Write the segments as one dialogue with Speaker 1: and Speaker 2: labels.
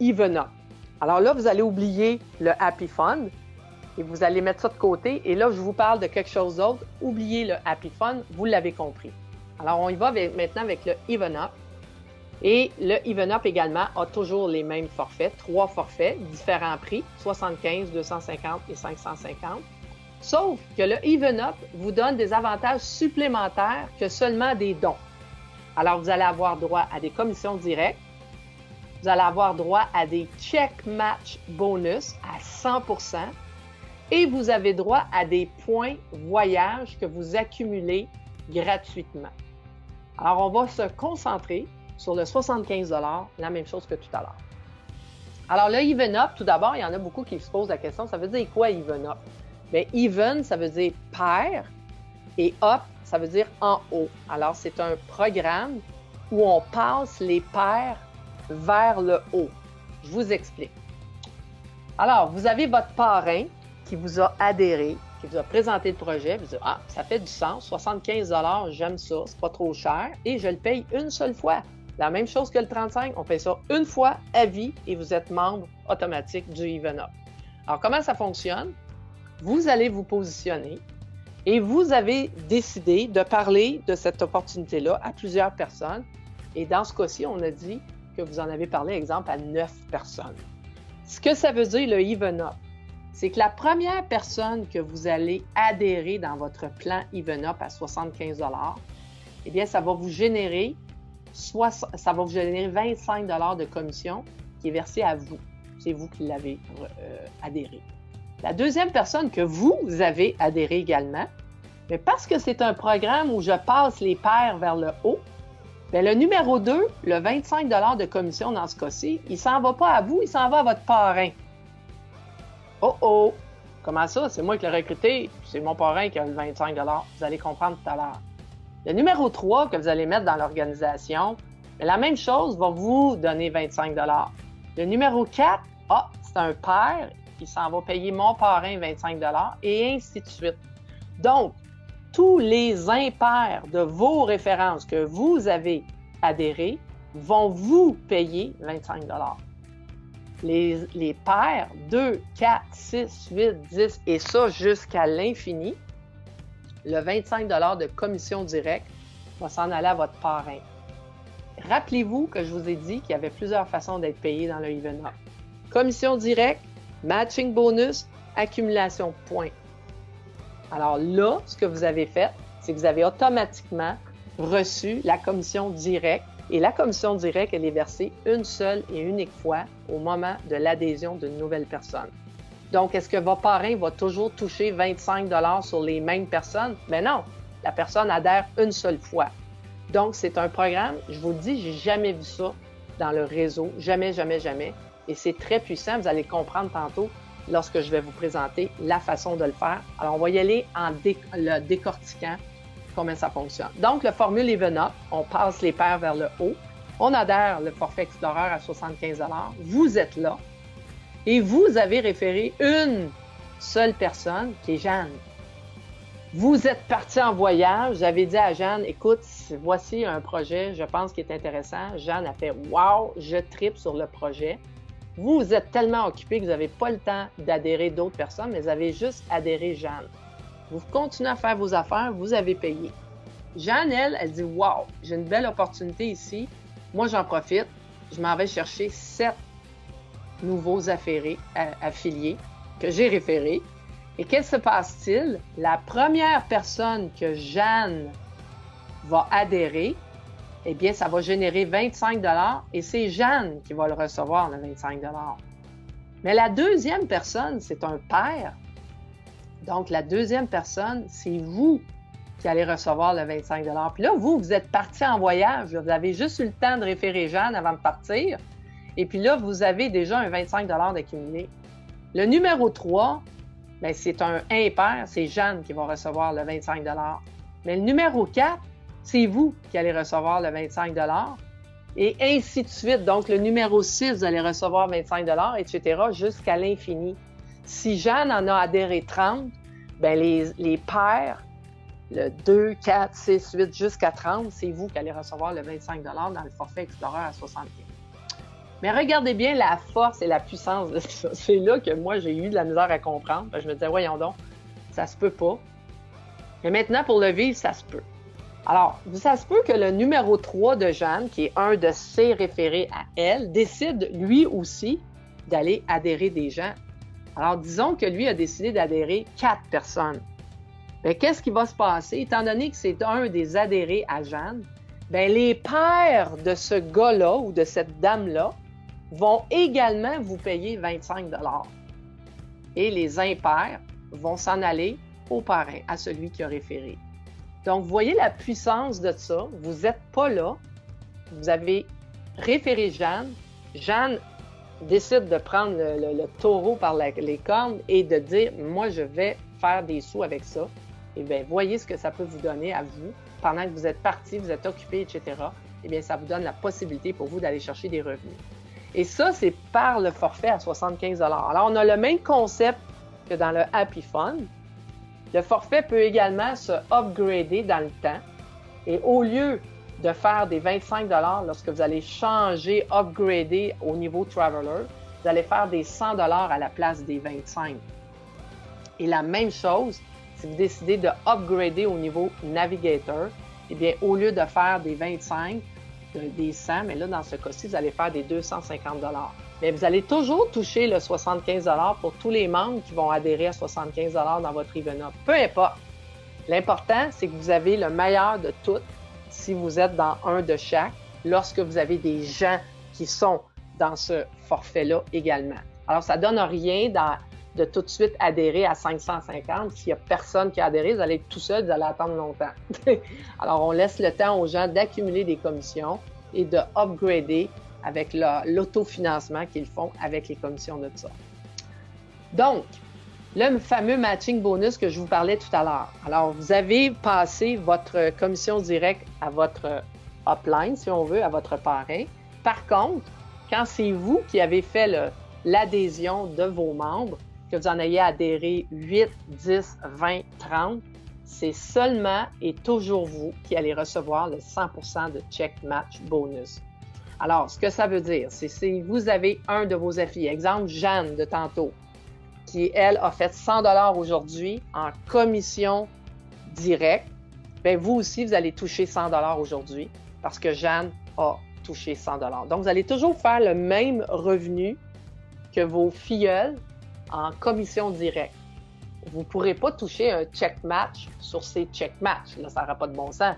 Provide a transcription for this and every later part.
Speaker 1: Even Up. Alors là, vous allez oublier le Happy Fund et vous allez mettre ça de côté. Et là, je vous parle de quelque chose d'autre. Oubliez le Happy Fund, vous l'avez compris. Alors, on y va maintenant avec le Even Up. Et le Even Up également a toujours les mêmes forfaits, 3 forfaits, différents prix, 75, 250 et 550. Sauf que le Even Up vous donne des avantages supplémentaires que seulement des dons. Alors, vous allez avoir droit à des commissions directes, vous allez avoir droit à des check match bonus à 100% et vous avez droit à des points voyage que vous accumulez gratuitement. Alors, on va se concentrer sur le 75 $, la même chose que tout à l'heure. Alors, le Even Up, tout d'abord, il y en a beaucoup qui se posent la question, ça veut dire quoi Even Up? Bien, Even, ça veut dire pair et Up, ça veut dire en haut. Alors, c'est un programme où on passe les pairs vers le haut. Je vous explique. Alors, vous avez votre parrain qui vous a adhéré, qui vous a présenté le projet, vous dites « Ah, ça fait du sens, 75 $, j'aime ça, c'est pas trop cher et je le paye une seule fois. » La même chose que le 35, on paye ça une fois à vie et vous êtes membre automatique du Even Up. Alors, comment ça fonctionne? Vous allez vous positionner et vous avez décidé de parler de cette opportunité-là à plusieurs personnes. Et dans ce cas-ci, on a dit que vous en avez parlé, exemple, à 9 personnes. Ce que ça veut dire, le Even Up, c'est que la première personne que vous allez adhérer dans votre plan Even Up à 75 $, eh bien, ça va vous générer 25 $ de commission qui est versée à vous. C'est vous qui l'avez adhéré. La deuxième personne que vous avez adhéré également, mais parce que c'est un programme où je passe les pairs vers le haut, bien, le numéro 2, le 25 $ de commission dans ce cas-ci, il ne s'en va pas à vous, il s'en va à votre parrain. Oh oh! Comment ça? C'est moi qui l'ai recruté, c'est mon parrain qui a le 25 $. Vous allez comprendre tout à l'heure. Le numéro 3 que vous allez mettre dans l'organisation, la même chose va vous donner 25 $. Le numéro 4, c'est un pair, il s'en va payer mon parrain 25 $ et ainsi de suite. Donc, tous les impairs de vos références que vous avez adhérées vont vous payer 25 $. Les pairs 2, 4, 6, 8, 10 et ça jusqu'à l'infini, le 25 $ de commission directe va s'en aller à votre parrain. Rappelez-vous que je vous ai dit qu'il y avait plusieurs façons d'être payé dans le Even Up. Commission directe, matching bonus, accumulation points. Alors là, ce que vous avez fait, c'est que vous avez automatiquement reçu la commission directe. Et la commission directe, elle est versée une seule et unique fois au moment de l'adhésion d'une nouvelle personne. Donc, est-ce que votre parrain va toujours toucher 25 $ sur les mêmes personnes? Mais non, la personne adhère une seule fois. Donc, c'est un programme, je vous le dis, j'ai jamais vu ça dans le réseau. Jamais, jamais, jamais. Et c'est très puissant. Vous allez comprendre tantôt lorsque je vais vous présenter la façon de le faire. Alors, on va y aller en le décortiquant comment ça fonctionne. Donc, le formule Even Up, on passe les pairs vers le haut. On adhère le forfait Explorer à 75 $. Vous êtes là. Et vous avez référé une seule personne, qui est Jeanne. Vous êtes parti en voyage, vous avez dit à Jeanne, écoute, voici un projet, je pense qu'il est intéressant. Jeanne a fait « Wow, je tripe sur le projet ». Vous êtes tellement occupé que vous n'avez pas le temps d'adhérer d'autres personnes, mais vous avez juste adhéré Jeanne. Vous continuez à faire vos affaires, vous avez payé. Jeanne, elle dit « Wow, j'ai une belle opportunité ici. Moi, j'en profite. Je m'en vais chercher 7 nouveaux affiliés que j'ai référés. Et qu'est-ce qui se passe-t-il? La première personne que Jeanne va adhérer, eh bien, ça va générer 25 $ et c'est Jeanne qui va le recevoir, le 25 $. Mais la deuxième personne, c'est un pair. Donc, la deuxième personne, c'est vous qui allez recevoir le 25 $. Puis là, vous êtes parti en voyage. Vous avez juste eu le temps de référer Jeanne avant de partir. Et puis là, vous avez déjà un 25 $ d'accumulé. Le numéro 3, bien, c'est un impair, c'est Jeanne qui va recevoir le 25 $. Mais le numéro 4, c'est vous qui allez recevoir le 25 $. Et ainsi de suite. Donc, le numéro 6, vous allez recevoir 25 $, etc., jusqu'à l'infini. Si Jeanne en a adhéré 30, bien, les pairs, le 2, 4, 6, 8, jusqu'à 30, c'est vous qui allez recevoir le 25 $ dans le forfait Explorer à 75 $. Mais regardez bien la force et la puissance de ça. C'est là que moi, j'ai eu de la misère à comprendre. Je me disais, voyons donc, ça se peut pas. Mais maintenant, pour le vivre, ça se peut. Alors, ça se peut que le numéro 3 de Jeanne, qui est un de ses référés à elle, décide lui aussi d'aller adhérer des gens. Alors, disons que lui a décidé d'adhérer 4 personnes. Bien, qu'est-ce qui va se passer? Étant donné que c'est un des adhérés à Jeanne, bien, les pairs de ce gars-là ou de cette dame-là vont également vous payer 25 $. Et les impairs vont s'en aller au parrain, à celui qui a référé. Donc, vous voyez la puissance de ça. Vous n'êtes pas là. Vous avez référé Jeanne. Jeanne décide de prendre le taureau par les cornes et de dire « Moi, je vais faire des sous avec ça. » Eh bien, voyez ce que ça peut vous donner à vous. Pendant que vous êtes parti, vous êtes occupé, etc., eh bien, ça vous donne la possibilité pour vous d'aller chercher des revenus. Et ça, c'est par le forfait à 75 $. Alors, on a le même concept que dans le Happy Fun. Le forfait peut également se upgrader dans le temps. Et au lieu de faire des 25 $ lorsque vous allez changer, upgrader au niveau Traveler, vous allez faire des 100 $ à la place des 25. Et la même chose, si vous décidez de upgrader au niveau Navigator, eh bien, au lieu de faire des 25, des 100, mais là, dans ce cas-ci, vous allez faire des 250 $. Mais vous allez toujours toucher le 75 $ pour tous les membres qui vont adhérer à 75 $ dans votre Even-Up. Peu importe. L'important, c'est que vous avez le meilleur de tout si vous êtes dans un de chaque, lorsque vous avez des gens qui sont dans ce forfait-là également. Alors, ça ne donne rien de tout de suite adhérer à 550. S'il n'y a personne qui a adhéré, vous allez être tout seul, vous allez attendre longtemps. Alors, on laisse le temps aux gens d'accumuler des commissions et de upgrader avec l'autofinancement qu'ils font avec les commissions de ça. Donc, le fameux matching bonus que je vous parlais tout à l'heure. Alors, vous avez passé votre commission directe à votre upline, si on veut, à votre parrain. Par contre, quand c'est vous qui avez fait l'adhésion de vos membres, que vous en ayez adhéré 8, 10, 20, 30, c'est seulement et toujours vous qui allez recevoir le 100% de check match bonus. Alors, ce que ça veut dire, c'est si vous avez un de vos affiliés, exemple Jeanne de tantôt, qui, elle, a fait 100 $ aujourd'hui en commission directe, bien, vous aussi, vous allez toucher 100 $ aujourd'hui parce que Jeanne a touché 100 $. Donc, vous allez toujours faire le même revenu que vos filleuls en commission directe. Vous ne pourrez pas toucher un check match sur ces check match. Là, ça n'aura pas de bon sens.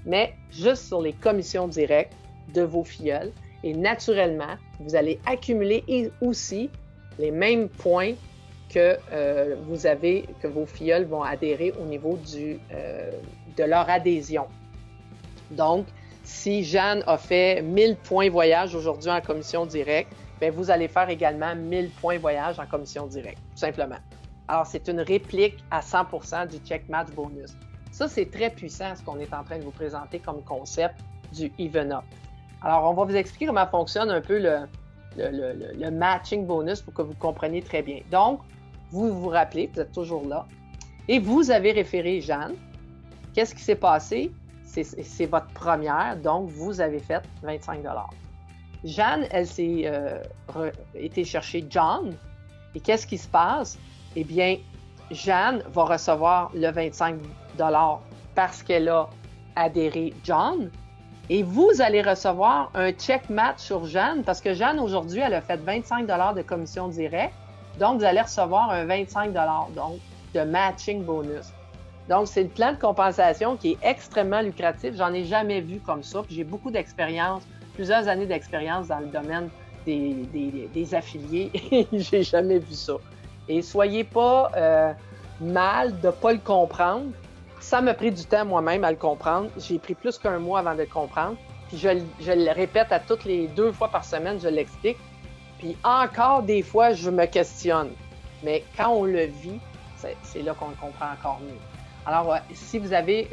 Speaker 1: Mais juste sur les commissions directes de vos filleuls. Et naturellement, vous allez accumuler aussi les mêmes points que que vos filleuls vont adhérer au niveau de leur adhésion. Donc, si Jeanne a fait 1000 points voyage aujourd'hui en commission directe, bien, vous allez faire également 1000 points voyage en commission directe, tout simplement. Alors, c'est une réplique à 100% du check match bonus. Ça, c'est très puissant, ce qu'on est en train de vous présenter comme concept du Even Up. Alors, on va vous expliquer comment fonctionne un peu le matching bonus pour que vous compreniez très bien. Donc, vous vous rappelez, vous êtes toujours là, et vous avez référé Jeanne. Qu'est-ce qui s'est passé? C'est votre première, donc vous avez fait 25 $. Jeanne, elle s'est été chercher John. Et qu'est-ce qui se passe? Eh bien, Jeanne va recevoir le 25 $ parce qu'elle a adhéré John. Et vous allez recevoir un check match sur Jeanne parce que Jeanne, aujourd'hui, elle a fait 25 $ de commission directe. Donc, vous allez recevoir un 25 $ donc, de matching bonus. Donc, c'est le plan de compensation qui est extrêmement lucratif. J'en ai jamais vu comme ça. Puis j'ai beaucoup d'expérience, plusieurs années d'expérience dans le domaine des affiliés et j'ai jamais vu ça. Et soyez pas mal de ne pas le comprendre. Ça m'a pris du temps moi-même à le comprendre. J'ai pris plus qu'un mois avant de le comprendre. Puis je le répète à toutes les 2 fois par semaine, je l'explique. Puis encore des fois, je me questionne. Mais quand on le vit, c'est là qu'on le comprend encore mieux. Alors, si vous avez,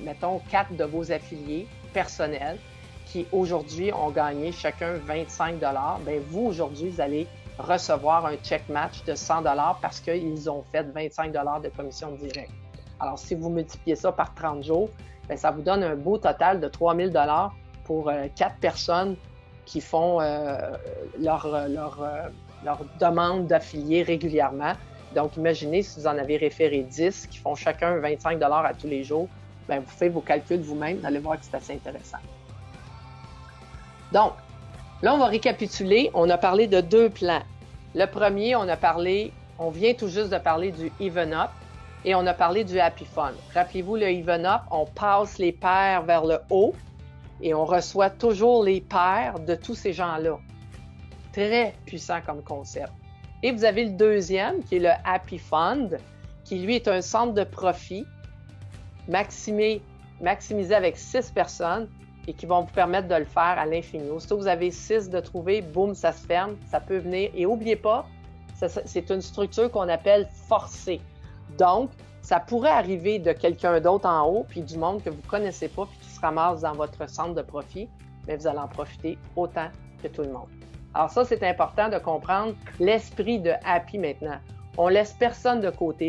Speaker 1: mettons, 4 de vos affiliés personnels qui aujourd'hui ont gagné chacun 25 $, bien vous, aujourd'hui, vous allez recevoir un check match de 100 $ parce qu'ils ont fait 25 $ de commission directe. Alors, si vous multipliez ça par 30 jours, bien, ça vous donne un beau total de 3 000 $ pour 4 personnes qui font leur demande d'affiliés régulièrement. Donc, imaginez si vous en avez référé 10 qui font chacun 25 $ à tous les jours, bien, vous faites vos calculs vous-même, vous allez voir que c'est assez intéressant. Donc, là, on va récapituler. On a parlé de 2 plans. Le premier, on vient tout juste de parler du Even Up et on a parlé du Happy Fun. Rappelez-vous, le Even Up, on passe les paires vers le haut et on reçoit toujours les paires de tous ces gens-là. Très puissant comme concept. Et vous avez le deuxième, qui est le Happy Fund, qui lui est un centre de profit maximisé avec 6 personnes et qui vont vous permettre de le faire à l'infini. Aussitôt que vous avez 6 de trouver, boum, ça se ferme, ça peut venir. Et n'oubliez pas, c'est une structure qu'on appelle forcée. Donc, ça pourrait arriver de quelqu'un d'autre en haut, puis du monde que vous ne connaissez pas, puis qui se ramasse dans votre centre de profit, mais vous allez en profiter autant que tout le monde. Alors ça, c'est important de comprendre l'esprit de Happy maintenant. On laisse personne de côté.